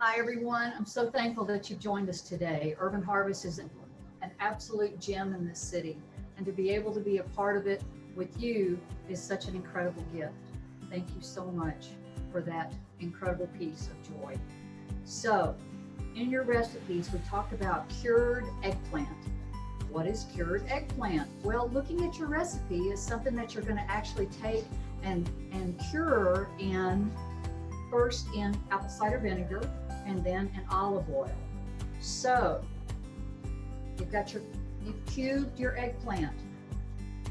Hi, everyone. I'm so thankful that you've joined us today. Urban Harvest is an absolute gem in this city, and to be able to be a part of it with you is such an incredible gift. Thank you so much for that incredible piece of joy. So, in your recipes, we talked about cured eggplant. What is cured eggplant? Well, looking at your recipe is something that you're going to actually take and cure in first in apple cider vinegar and then in olive oil. So you've cubed your eggplant.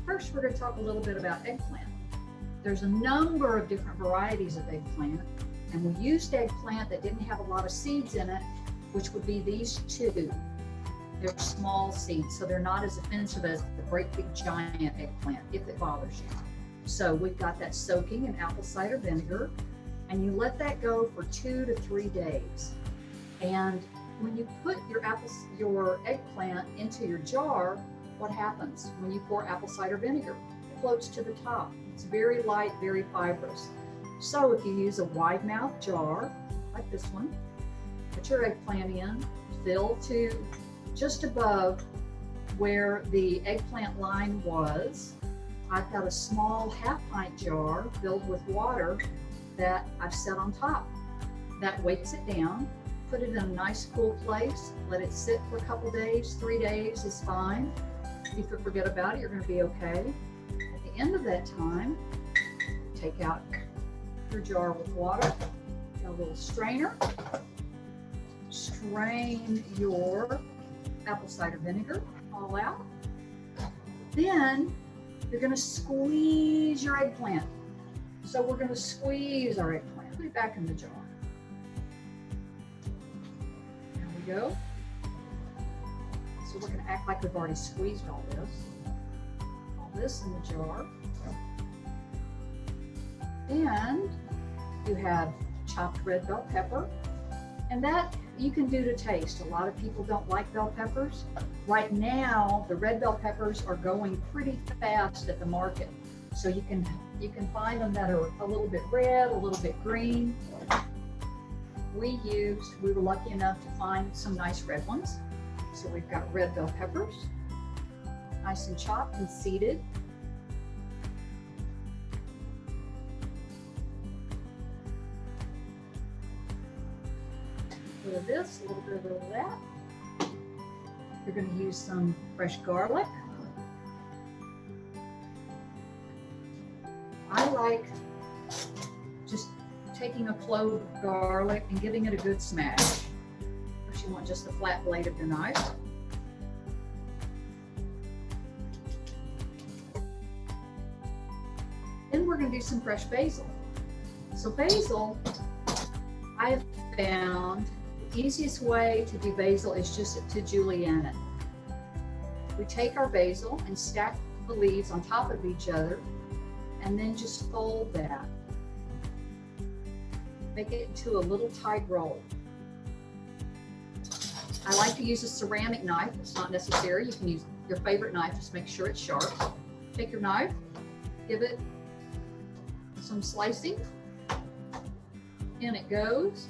First, we're going to talk a little bit about eggplant. There's a number of different varieties of eggplant, and we used eggplant that didn't have a lot of seeds in it, which would be these two. They're small seeds, so they're not as offensive as the great big giant eggplant, if it bothers you. So we've got that soaking in apple cider vinegar, and you let that go for 2 to 3 days. And when you put your eggplant into your jar, what happens when you pour apple cider vinegar? It floats to the top. It's very light, very fibrous. So if you use a wide mouth jar, like this one, put your eggplant in, fill to just above where the eggplant line was. I've got a small half-pint jar filled with water that I've set on top. That weights it down. Put it in a nice cool place. Let it sit for a couple days. 3 days is fine. If you forget about it, you're going to be okay. At the end of that time, take out your jar with water. Got a little strainer. Strain your apple cider vinegar all out. Then you're going to squeeze your eggplant. So we're going to squeeze our eggplant. Put it back in the jar. There we go. So we're going to act like we've already squeezed all this in the jar. And you have chopped red bell pepper, and that you can do to taste. A lot of people don't like bell peppers. Right now, the red bell peppers are going pretty fast at the market. So you can find them that are a little bit red, a little bit green. We were lucky enough to find some nice red ones. So we've got red bell peppers, nice and chopped and seeded. A little of this, a little bit of that. You're going to use some fresh garlic. I like just taking a clove of garlic and giving it a good smash. First, you want just the flat blade of your knife. Then we're going to do some fresh basil. So basil, I have found the easiest way to do basil is just to julienne it. We take our basil and stack the leaves on top of each other, and then just fold that. Make it into a little tight roll. I like to use a ceramic knife. It's not necessary. You can use your favorite knife. Just make sure it's sharp. Take your knife, give it some slicing. In it goes.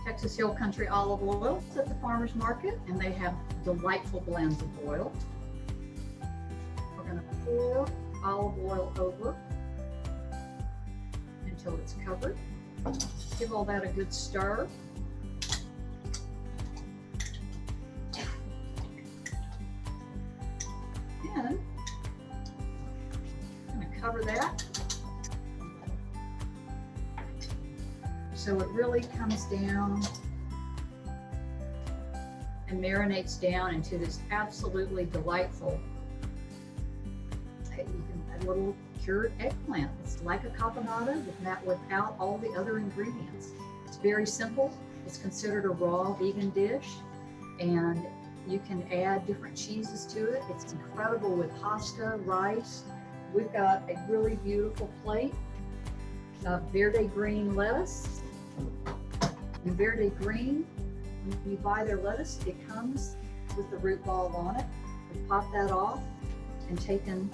Texas Hill Country olive oil. It's at the farmer's market, and they have delightful blends of oil. We're going to pour olive oil over until it's covered. Give all that a good stir. Then I'm going to cover that so it really comes down and marinates down into this absolutely delightful, a little cured eggplant. It's like a caponata without all the other ingredients. It's very simple. It's considered a raw vegan dish, and you can add different cheeses to it. It's incredible with pasta, rice. We've got a really beautiful plate of Verde green lettuce. And Verde green, when you buy their lettuce, it comes with the root ball on it. We pop that off and taken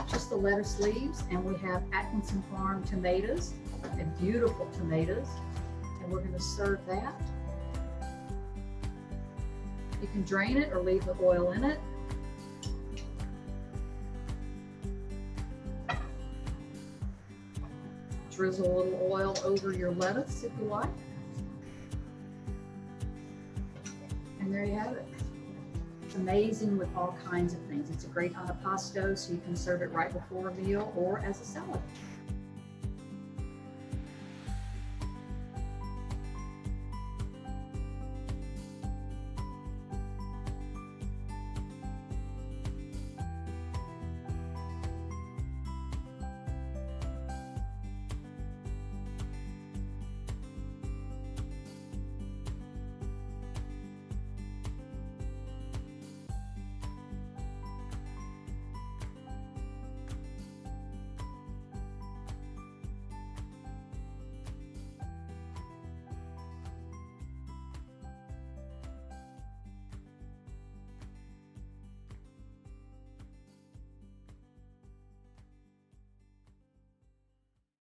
just the lettuce leaves, and we have Atkinson Farm tomatoes, and beautiful tomatoes, and we're going to serve that. You can drain it or leave the oil in it. Drizzle a little oil over your lettuce if you like. And there you have it. It's amazing with all kinds of things. It's a great antipasto, so you can serve it right before a meal or as a salad.